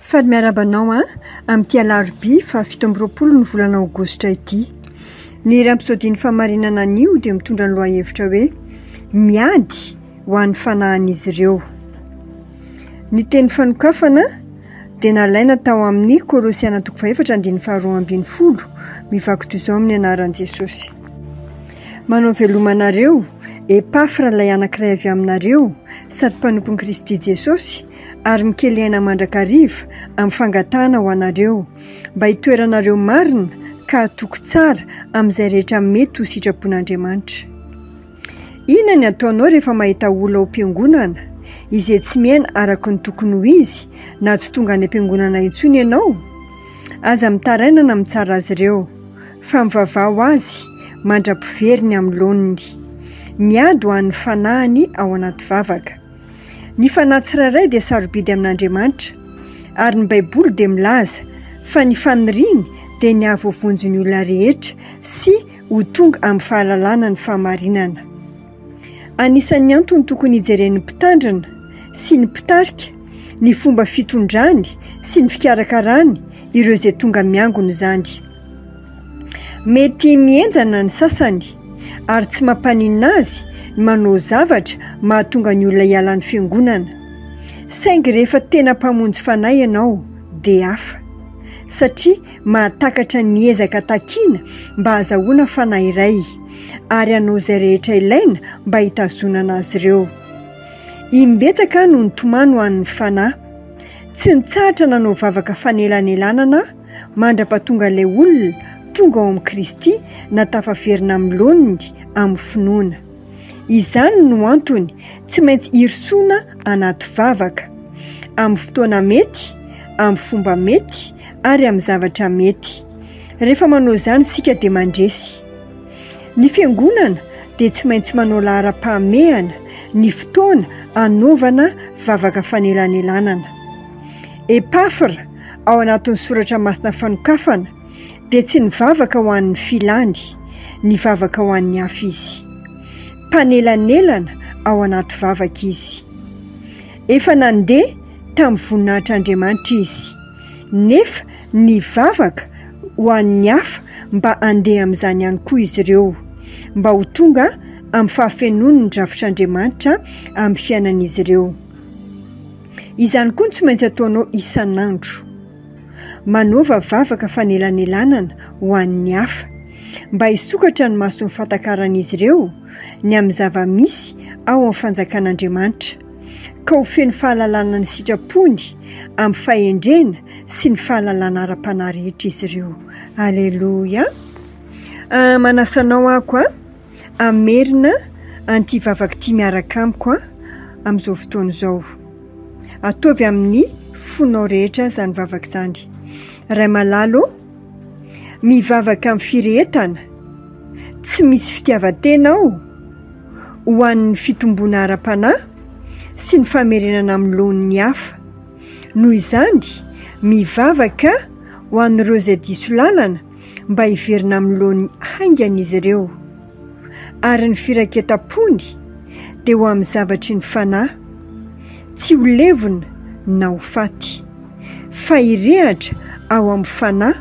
Fady miarabanao amin'ity alarobia fa 17 ny volana aogositra ity. Ny rampisodiny famarinana anio dia mitondra ny lohahevitra hoe miady ho an'ny fanahan'izy ireo. Ny teny fanokafana dia nalaina tao amin'ny Kolosiana 4:2-10 mivaky toy izao amin'ny anaran'i Jesosy. Manao velomanareo Epafra ilay anankiray avy aminareo sady mpanompon'i Kristy Jesosy ary mikely mandrakariva amin'ny fangatahana ho anareo mba hitoeranareo marina ka atoko tsara amin'izay rehetra mety ho sitrapon'Andriamanitra. Inona ny ataonao rehefa mahita olona ao am-piangonana izay tsy miaina araka ny tokony ho izy na tsy tonga any am-piangonana intsony ianao? Aza mitaraina na mitsara azy ireo fa mivavah ho azy mandra-piveriny amin'ny laoniny. Miady ho an'ny fanahiny ao anaty vavaka. Ny fanahy tsirairay dia sarobidy amin'Andriamanitra ary ny Baiboly dia milaza fa ny faniriany dia ny ahavoavonjy ny olona rehetra sy ho tonga amin'ny fahalalana ny fahamarinana. Anisan'ny antony tokony hijeren'ny mpitandrina sy ny mpitarika ny fomba fitondrany sy ny fikarakarany ireo izay tonga miangona izany. Mety mienjana ny sasany ary tsy mampaninina azy manao zavatra mahatonga ny olona hialan'ny fiangonana. Saingy rehefa tena mpamonjy fanahy ianao dia hafa, satria mahatakatra ny ezaka takiana mba hahazahoana fanahy iray ary hanao izay rehetra ilaina mba hitazonana azy ireo. Imbetsaka no nitomany ho an'ny fanahy. Tsy nitsahatra nanao vavaka fanelanelanana mandra-pahatonga ilay olona tonga ao amin'ny Kristy na tafaverina amin'ny laoniny amin'ny finoana. Izany no antony tsy maintsy hirsoana anaty vavaka amin'ny fotoana mety, amin'ny fomba mety ary amin'ny zavatra mety. Rehefa manao izany isika dia mandresy. Ny fiangonana dia tsy maintsy manao laharam-pahamehana ny fotoana anaovana vavaka fanelanelanana. Epafra ao anatin'ny soratra masina fanokafana dia tsy nivavaka ho an'ny filany, nivavaka ho an'ny hafa izy. Mpanelanelana ao anaty vavaka izy. Efa nandeha tamin'ny voninahitr'Andriamanitra izy, nefa nivavaka ho an'ny hafa mba handeha amin'izany ihany koa izy ireo, mba ho tonga amin'ny fahafenoany ny drafitr'Andriamanitra amin'ny fiainan'izy ireo. Izany koa tsy maintsy ataonao isan'andro. Manaova vavaka fanelanelanana ho an'ny hafa mba hisokatra ny mason'ny fantakaran'izy ireo ny amin'ny zava-misy ao amin'ny fanjakan'Andriamanitra ka ho feno fahalalana ny sitrapony amin'ny fahendrena sy ny fahalalana ara-panahy rehetra izy ireo. Aleloia. Manasanao ako amerina an'ity vavaka ity miaraka amiko amin'izao fotoana izao. Ataovy amin'ny fonao rehetra izany vavaka izany. Ray malalo, mivavaka amin'ny firehetana, tsy misy fitiavan-tena ao ho an'ny fitomboana ara-panahy sy ny famerenana amin'ny laoniny hafa. Noho izany, mivavaka ho an'ireo izay diso lalana mba hiverina amin'ny laoniny haingan'izy ireo. Ary ny firaiketam-pony dia ho amin'ny zavatry ny fanahy, tsy ho levona na ho faty, fa hirehatra ao amin'ny fanahy,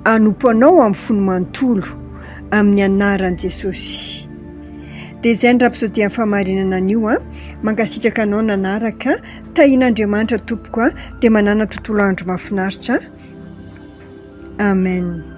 hanompo anao amin'ny fony manontolo amin'ny anaran'i Jesosy. Dia izay ny rampisodian'ny famarinana anio mankasitraka anao nanaraka tahian'Andriamanitra tompoko dia manana tontolo andro mahafinaritra. Amen.